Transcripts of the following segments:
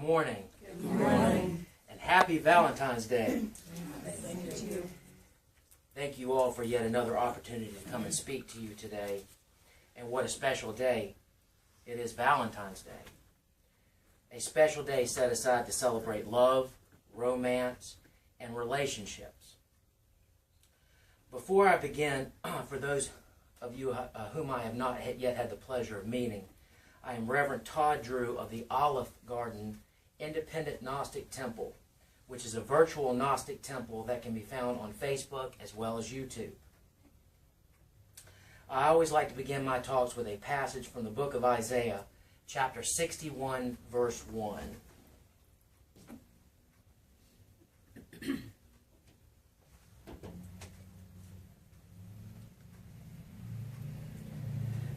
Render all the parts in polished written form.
morning. Good morning. And happy Valentine's Day. Thank you. Thank you all for yet another opportunity to come and speak to you today. And what a special day. It is Valentine's Day. A special day set aside to celebrate love, romance, and relationships. Before I begin, for those of you whom I have not yet had the pleasure of meeting, I am Reverend Todd Drew of the Olive Garden Independent Gnostic Temple, which is a virtual Gnostic temple that can be found on Facebook as well as YouTube. I always like to begin my talks with a passage from the book of Isaiah, chapter 61, verse 1.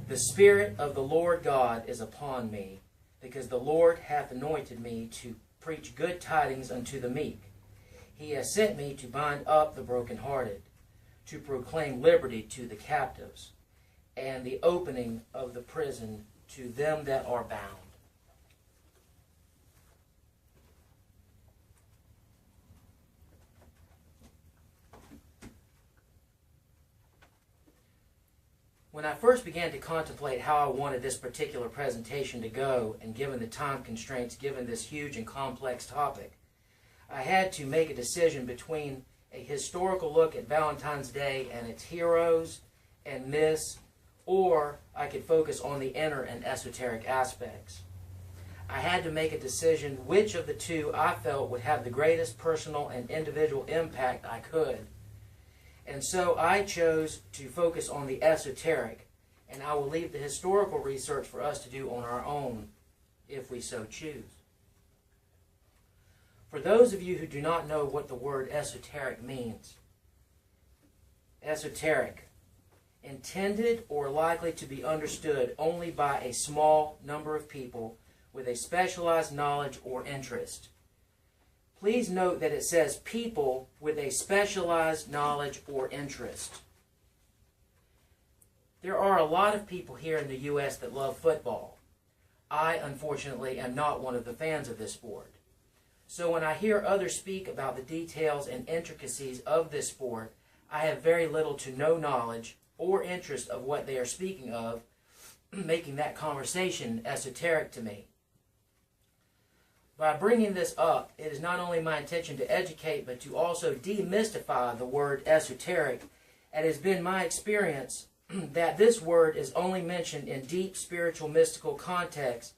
The Spirit of the Lord God is upon me, because the Lord hath anointed me to preach good tidings unto the meek. He has sent me to bind up the brokenhearted, to proclaim liberty to the captives, and the opening of the prison to them that are bound. When I first began to contemplate how I wanted this particular presentation to go, and given the time constraints given this huge and complex topic, I had to make a decision between a historical look at Valentine's Day and its heroes and myths, or I could focus on the inner and esoteric aspects. I had to make a decision which of the two I felt would have the greatest personal and individual impact I could. And so I chose to focus on the esoteric, and I will leave the historical research for us to do on our own, if we so choose. For those of you who do not know what the word esoteric means, esoteric, intended or likely to be understood only by a small number of people with a specialized knowledge or interest. Please note that it says people with a specialized knowledge or interest. There are a lot of people here in the U.S. that love football. I, unfortunately, am not one of the fans of this sport. So when I hear others speak about the details and intricacies of this sport, I have very little to no knowledge or interest of what they are speaking of, making that conversation esoteric to me. By bringing this up, it is not only my intention to educate, but to also demystify the word esoteric. It has been my experience that this word is only mentioned in deep spiritual mystical context,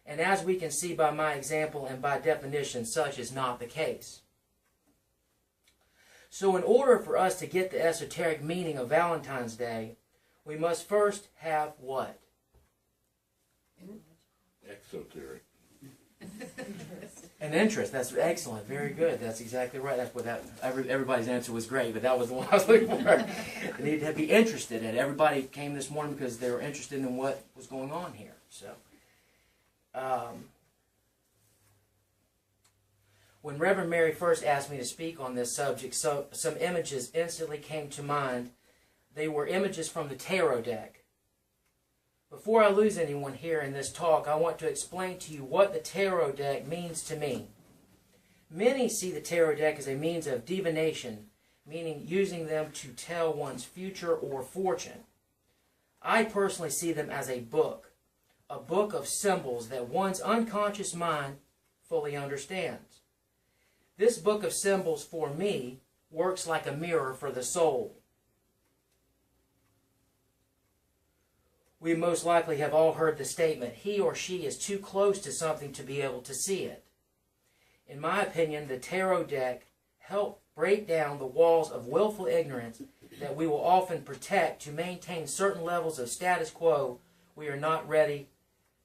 and as we can see by my example and by definition, such is not the case. So in order for us to get the esoteric meaning of Valentine's Day, we must first have what? Exoteric. An interest. That's excellent. Very good. That's exactly right. That's what everybody's answer was great, but that was the one I was looking for. They need to be interested in it. Everybody came this morning because they were interested in what was going on here. So, when Reverend Mary first asked me to speak on this subject, some images instantly came to mind. They were images from the tarot deck. Before I lose anyone here in this talk, I want to explain to you what the tarot deck means to me. Many see the tarot deck as a means of divination, meaning using them to tell one's future or fortune. I personally see them as a book of symbols that one's unconscious mind fully understands. This book of symbols, for me, works like a mirror for the soul. We most likely have all heard the statement, he or she is too close to something to be able to see it. In my opinion, the tarot deck helps break down the walls of willful ignorance that we will often protect to maintain certain levels of status quo we are not ready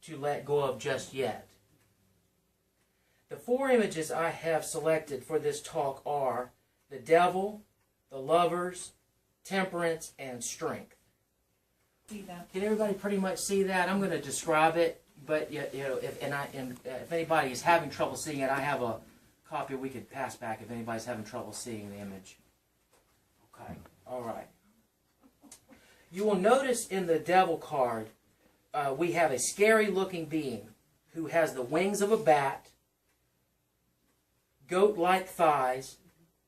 to let go of just yet. The four images I have selected for this talk are the devil, the lovers, temperance, and strength. Can everybody pretty much see that? I'm going to describe it, but if anybody is having trouble seeing it, I have a copy we could pass back if anybody's having trouble seeing the image. Okay, all right. You will notice in the devil card, we have a scary-looking being who has the wings of a bat, goat-like thighs,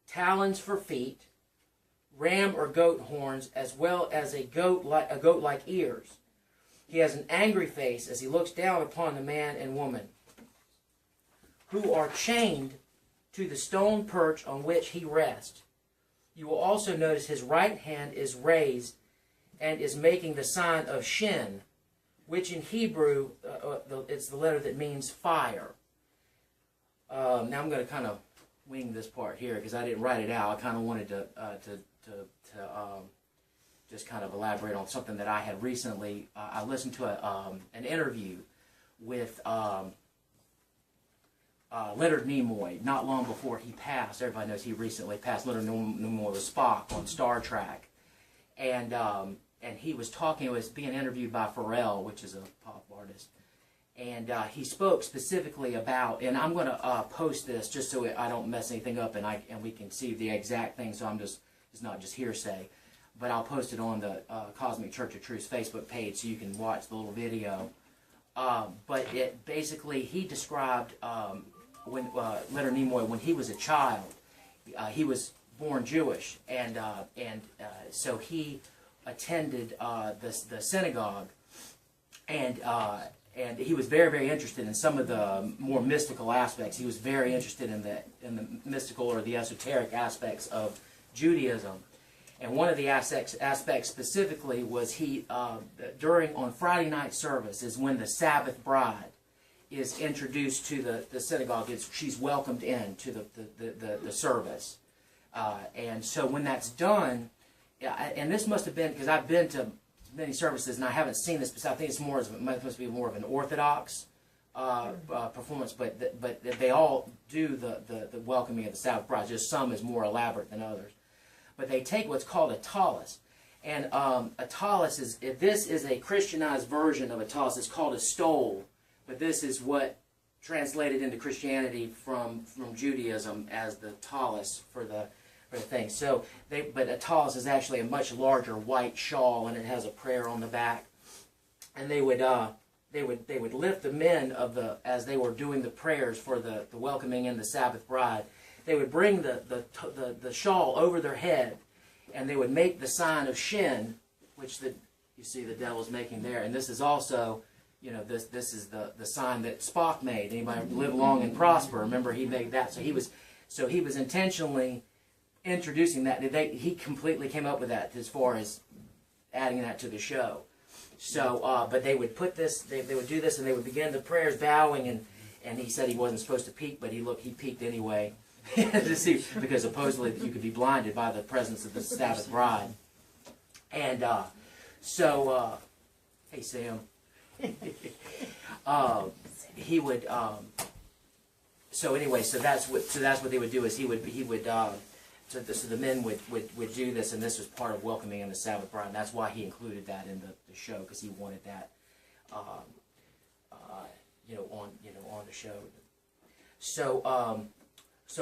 talons for feet, ram or goat horns, as well as a goat-like ears. He has an angry face as he looks down upon the man and woman, who are chained to the stone perch on which he rests. You will also notice his right hand is raised and is making the sign of Shin, which in Hebrew, it's the letter that means fire. Now I'm going to kind of wing this part here because I didn't write it out. I kind of wanted to just kind of elaborate on something that I had recently. I listened to an interview with Leonard Nimoy not long before he passed. Everybody knows he recently passed. Leonard Nimoy was Spock on Star Trek, and he was talking. It was being interviewed by Pharrell, which is a pop artist, and he spoke specifically about. And I'm going to post this just so I don't mess anything up, and we can see the exact thing. So it's not just hearsay, but I'll post it on the Cosmic Church of Truth's Facebook page so you can watch the little video. But it basically, he described when Leonard Nimoy, when he was a child, he was born Jewish, and so he attended the synagogue, and he was very, very interested in some of the more mystical aspects. He was very interested in the mystical or the esoteric aspects of Judaism. And one of the aspects specifically was on Friday night service is when the Sabbath bride is introduced to the synagogue. She's welcomed in to the service. And so when that's done, and this must have been, because I've been to many services and I haven't seen this, but I think it must be more of an Orthodox performance, but they all do the welcoming of the Sabbath bride. Just some is more elaborate than others. But they take what's called a tallis. And a tallis is a Christianized version of a tallis. It's called a stole. But this is what translated into Christianity from Judaism as the tallis for the thing. So but a tallis is actually a much larger white shawl, and it has a prayer on the back. And they would lift the men as they were doing the prayers for the welcoming in the Sabbath bride. They would bring the shawl over their head, and they would make the sign of Shin, which you see the devil's making there. And this is also, this is the sign that Spock made. Anybody live long and prosper? Remember, he made that. So he was intentionally introducing that. He completely came up with that as far as adding that to the show. So, but they would put this. They would do this, and they would begin the prayers, bowing, and he said he wasn't supposed to peek, but he peeked anyway. To see, because supposedly you could be blinded by the presence of the Sabbath bride. And hey Sam, he would. So anyway, so that's what they would do is he would so the men would do this, and this was part of welcoming in the Sabbath bride. And that's why he included that in the show, because he wanted that on the show. So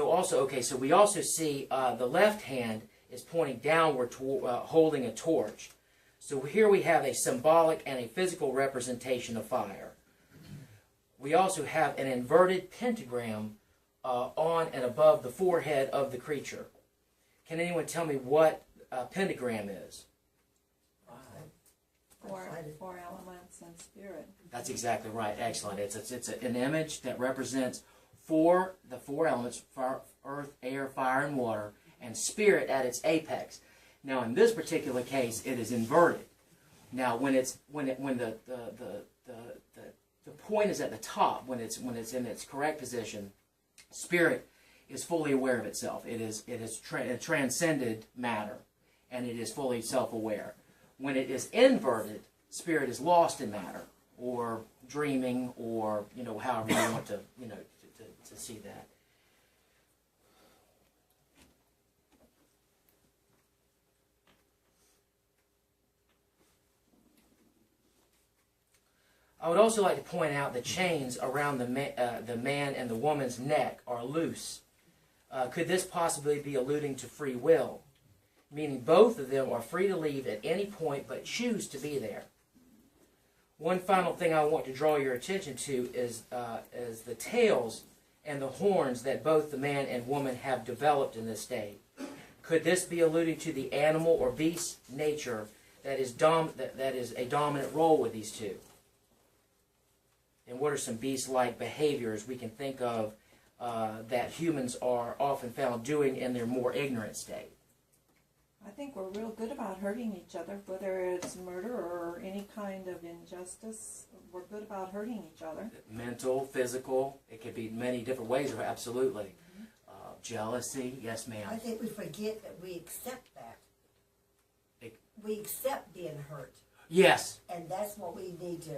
also, okay, so we also see the left hand is pointing downward, holding a torch. So here we have a symbolic and a physical representation of fire. We also have an inverted pentagram on and above the forehead of the creature. Can anyone tell me what a pentagram is? Four elements and spirit. That's exactly right. Excellent. It's an image that represents the four elements: earth, air, fire, and water, and spirit at its apex. Now, in this particular case, it is inverted. Now, when the point is at the top, when it's in its correct position, spirit is fully aware of itself. It has transcended matter, and it is fully self-aware. When it is inverted, spirit is lost in matter, or dreaming, or however you want to to see that. I would also like to point out the chains around the man and the woman's neck are loose. Could this possibly be alluding to free will? Meaning both of them are free to leave at any point but choose to be there. One final thing I want to draw your attention to is the tails and the horns that both the man and woman have developed in this state. Could this be alluding to the animal or beast nature that is a dominant role with these two? And what are some beast-like behaviors we can think of that humans are often found doing in their more ignorant state? I think we're real good about hurting each other, whether it's murder or any kind of injustice. We're good about hurting each other. Mental, physical, it could be many different ways, absolutely. Mm-hmm. Jealousy, yes ma'am. I think we forget that we accept that. We accept being hurt. Yes. And that's what we need to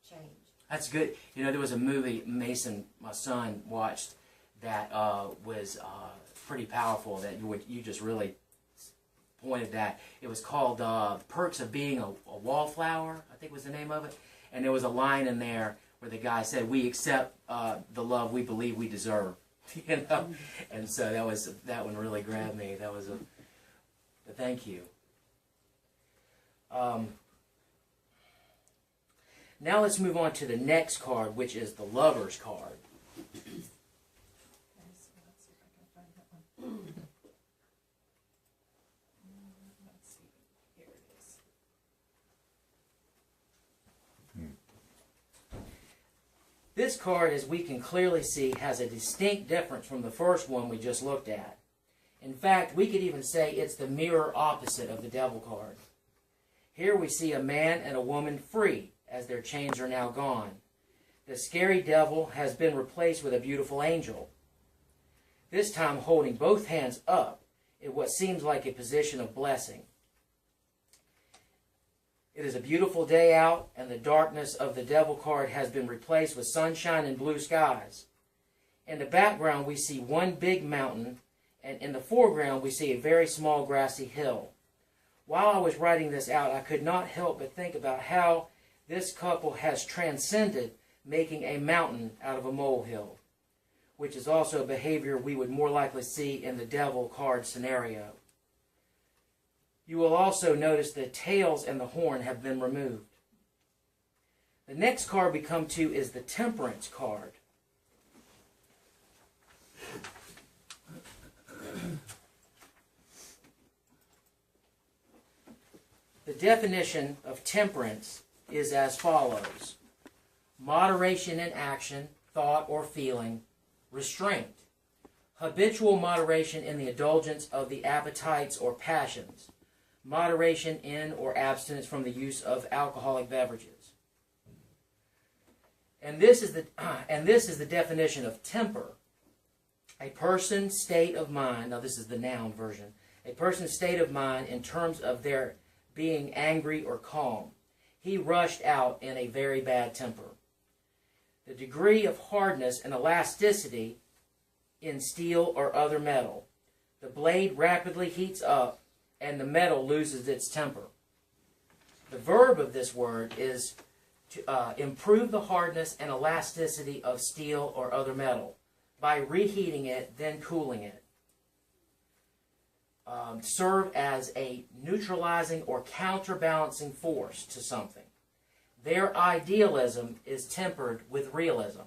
change. That's good. You know, there was a movie Mason, my son, watched that was pretty powerful that you just really pointed at. It was called Perks of Being a Wallflower, I think was the name of it. And there was a line in there where the guy said, "We accept the love we believe we deserve." You know? And so that one really grabbed me. That was a thank you. Now let's move on to the next card, which is the Lover's card. This card, as we can clearly see, has a distinct difference from the first one we just looked at. In fact, we could even say it's the mirror opposite of the Devil card. Here we see a man and a woman free, as their chains are now gone. The scary devil has been replaced with a beautiful angel, this time holding both hands up in what seems like a position of blessing. It is a beautiful day out, and the darkness of the Devil card has been replaced with sunshine and blue skies. In the background, we see one big mountain, and in the foreground, we see a very small grassy hill. While I was writing this out, I could not help but think about how this couple has transcended making a mountain out of a molehill, which is also a behavior we would more likely see in the Devil card scenario. You will also notice the tails and the horn have been removed. The next card we come to is the Temperance card. The definition of temperance is as follows: moderation in action, thought, or feeling, restraint, habitual moderation in the indulgence of the appetites or passions, moderation in or abstinence from the use of alcoholic beverages. And this is the definition of temper: a person's state of mind. Now this is the noun version. A person's state of mind in terms of their being angry or calm. He rushed out in a very bad temper. The degree of hardness and elasticity in steel or other metal. The blade rapidly heats up and the metal loses its temper. The verb of this word is to improve the hardness and elasticity of steel or other metal by reheating it, then cooling it. Serve as a neutralizing or counterbalancing force to something. Their idealism is tempered with realism.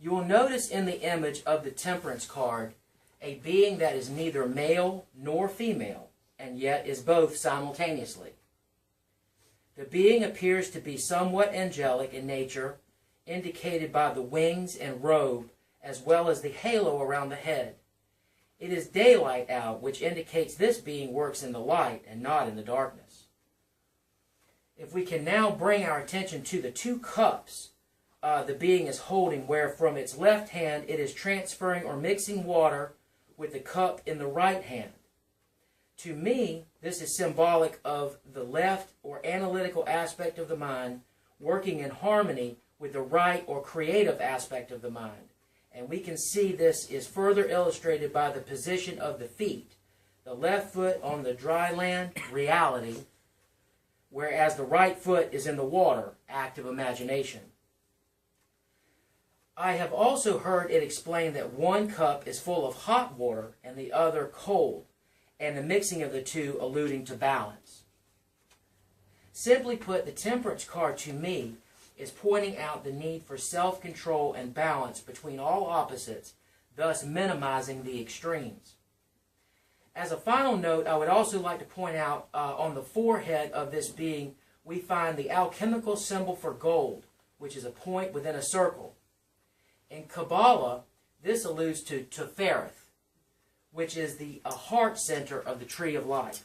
You will notice in the image of the Temperance card a being that is neither male nor female, and yet is both simultaneously. The being appears to be somewhat angelic in nature, indicated by the wings and robe, as well as the halo around the head. It is daylight out, which indicates this being works in the light and not in the darkness. If we can now bring our attention to the two cups the being is holding, where from its left hand it is transferring or mixing water with the cup in the right hand. To me, this is symbolic of the left or analytical aspect of the mind working in harmony with the right or creative aspect of the mind. And we can see this is further illustrated by the position of the feet. The left foot on the dry land, reality, whereas the right foot is in the water, active imagination. I have also heard it explained that one cup is full of hot water and the other cold, and the mixing of the two alluding to balance. Simply put, the Temperance card to me is pointing out the need for self-control and balance between all opposites, thus minimizing the extremes. As a final note, I would also like to point out on the forehead of this being, we find the alchemical symbol for gold, which is a point within a circle. In Kabbalah, this alludes to Tefereth, which is the heart center of the tree of life.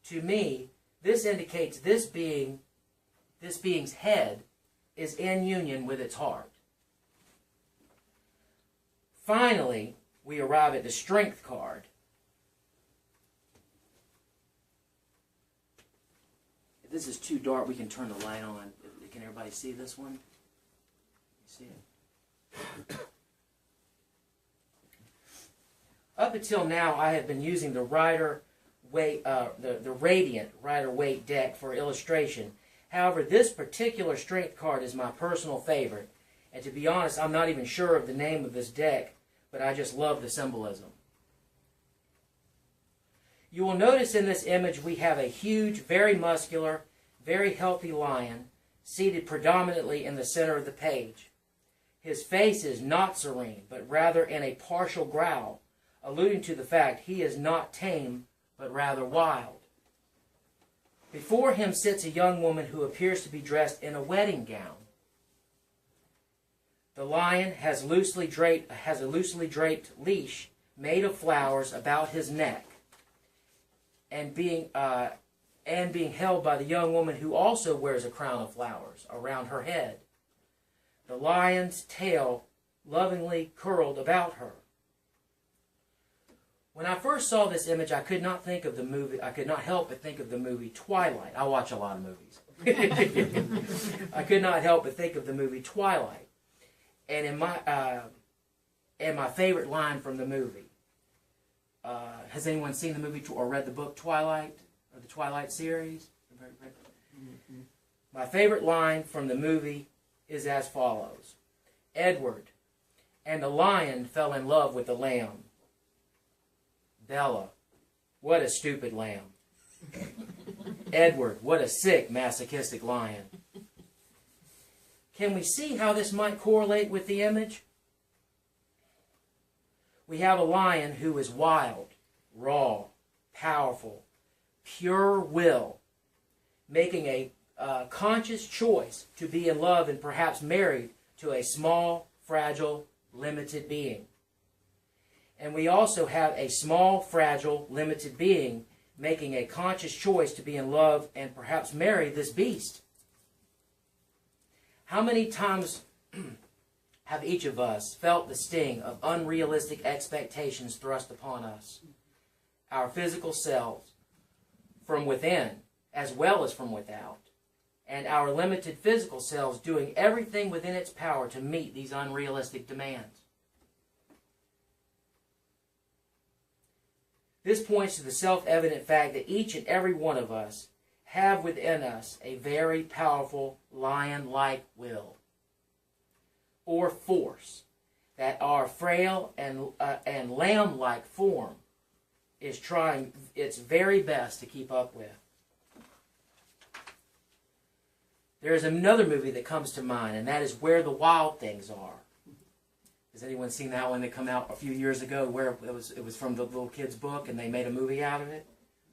To me, this indicates this being's head is in union with its heart. Finally, we arrive at the strength card. If this is too dark, we can turn the light on. Can everybody see this one? You see it? Up until now, I have been using the the Radiant Rider-Waite deck for illustration. However, this particular strength card is my personal favorite. And to be honest, I'm not even sure of the name of this deck, but I just love the symbolism. You will notice in this image we have a huge, very muscular, very healthy lion seated predominantly in the center of the page. His face is not serene, but rather in a partial growl, alluding to the fact he is not tame, but rather wild. Before him sits a young woman who appears to be dressed in a wedding gown. The lion has a loosely draped leash made of flowers about his neck, and being held by the young woman who also wears a crown of flowers around her head. The lion's tail lovingly curled about her. When I first saw this image, I could not help but think of the movie Twilight. I watch a lot of movies. I could not help but think of the movie Twilight. And in my favorite line from the movie, has anyone seen the movie or read the book Twilight, or the Twilight series? Mm-hmm. My favorite line from the movie is as follows. Edward, and the lion fell in love with the lamb. Bella, what a stupid lamb. Edward, what a sick, masochistic lion. Can we see how this might correlate with the image? We have a lion who is wild, raw, powerful, pure will, making a conscious choice to be in love and perhaps married to a small, fragile, limited being. And we also have a small, fragile, limited being making a conscious choice to be in love and perhaps marry this beast. How many times have each of us felt the sting of unrealistic expectations thrust upon us? Our physical selves, from within as well as from without, and our limited physical selves doing everything within its power to meet these unrealistic demands. This points to the self-evident fact that each and every one of us have within us a very powerful lion-like will or force that our frail and lamb-like form is trying its very best to keep up with. There is another movie that comes to mind, and that is Where the Wild Things Are. Has anyone seen that one that came out a few years ago where it was from the little kid's book and they made a movie out of it?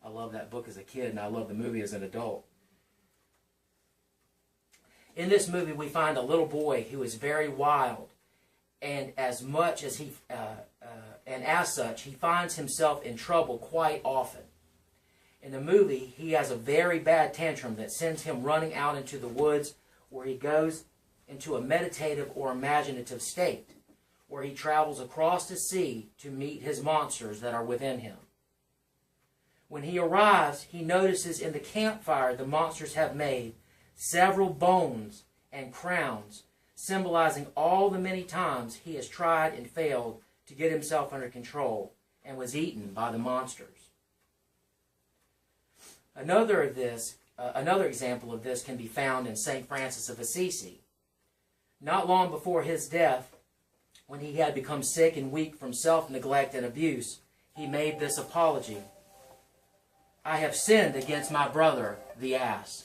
I love that book as a kid and I love the movie as an adult. In this movie we find a little boy who is very wild, and as such he finds himself in trouble quite often. In the movie he has a very bad tantrum that sends him running out into the woods, where he goes into a meditative or imaginative state, where he travels across the sea to meet his monsters that are within him. When he arrives, he notices in the campfire the monsters have made several bones and crowns, symbolizing all the many times he has tried and failed to get himself under control and was eaten by the monsters. Another example of this can be found in St. Francis of Assisi. Not long before his death, when he had become sick and weak from self-neglect and abuse, he made this apology. I have sinned against my brother, the ass.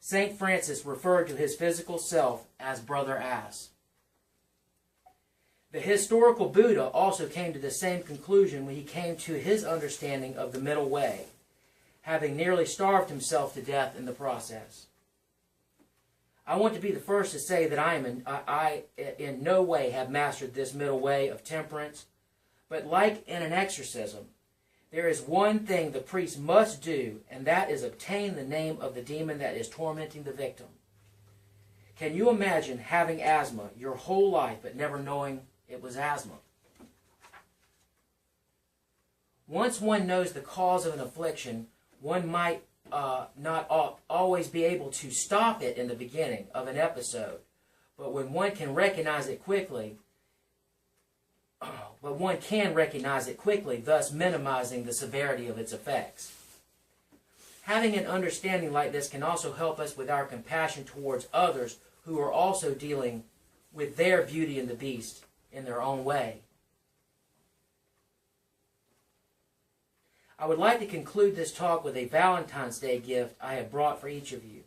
St. Francis referred to his physical self as Brother Ass. The historical Buddha also came to the same conclusion when he came to his understanding of the middle way, having nearly starved himself to death in the process. I want to be the first to say that I in no way have mastered this middle way of temperance, but like in an exorcism, there is one thing the priest must do, and that is obtain the name of the demon that is tormenting the victim. Can you imagine having asthma your whole life but never knowing it was asthma? Once one knows the cause of an affliction, one might not always be able to stop it in the beginning of an episode, but when one can recognize it quickly, thus minimizing the severity of its effects. Having an understanding like this can also help us with our compassion towards others who are also dealing with their Beauty and the Beast in their own way. I would like to conclude this talk with a Valentine's Day gift I have brought for each of you.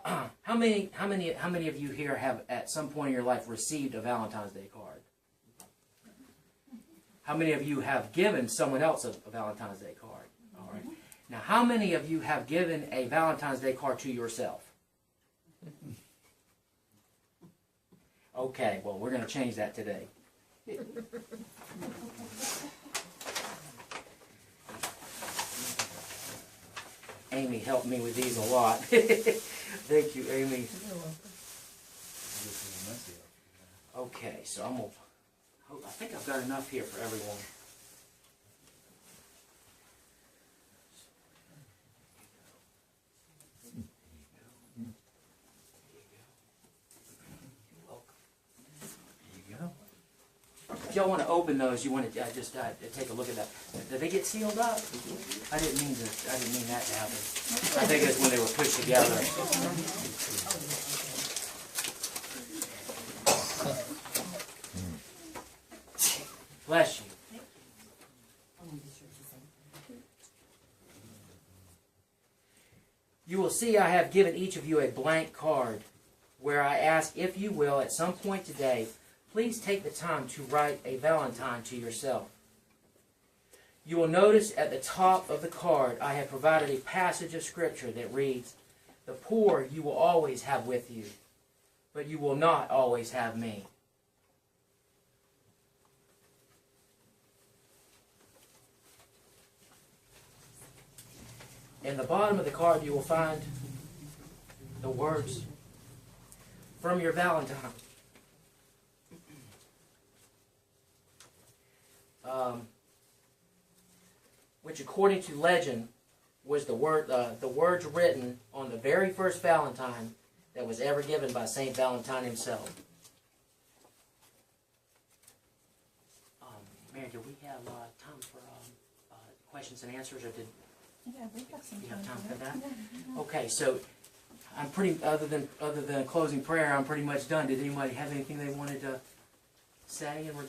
How many of you here have at some point in your life received a Valentine's Day card? How many of you have given someone else a Valentine's Day card? All right. Now, how many of you have given a Valentine's Day card to yourself? Okay, well, we're going to change that today. Amy helped me with these a lot. Thank you, Amy. Okay, so I think I've got enough here for everyone. If y'all want to open those, you want to just take a look at that. Did they get sealed up? I didn't mean that to happen. I think it's when they were pushed together. Bless you. You will see I have given each of you a blank card where I ask if you will, at some point today, please take the time to write a Valentine to yourself. You will notice at the top of the card I have provided a passage of Scripture that reads, "The poor you will always have with you, but you will not always have me." In the bottom of the card you will find the words, "From your Valentine." Which, according to legend, was the words written on the very first Valentine that was ever given by Saint Valentine himself. Mary, do we have time for questions and answers, or did Yeah, we've got some you have time time for that? Yeah. Okay, so I'm pretty other than a closing prayer, I'm pretty much done. Did anybody have anything they wanted to say in regard?